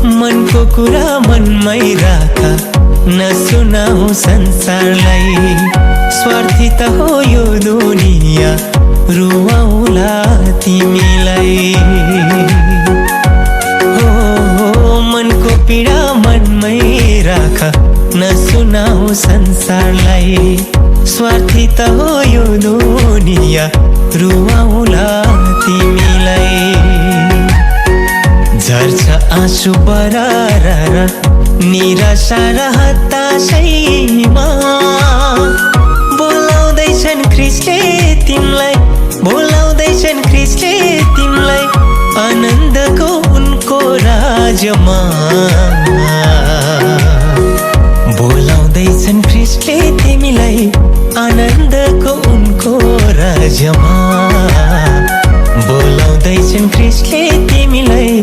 मनको कुरा मनमै राख, नसुनाऊ संसारलाई। स्वार्थी त हो यो दुनिया, रुवाउला तिमीलाई। हो मनको पीडा मनमै राख, नसुनाऊ संसारलाई। स्वार्थी त हो यो दुनिया, रुवाउला तिमीलाई। झर्छ आँसु बरार निराशा र हताशैमा, बोलाउँदैछन् ख्रीष्टले तिमीलाई, बोलाउँदैछन् ख्रीष्टले तिमीलाई आनन्दको उनको राज्यमा। बोलाउँदैछन् ख्रीष्टले तिमीलाई आनन्दको उनको राज्यमा। बोलाउँदैछन् ख्रीष्टले तिमीलाई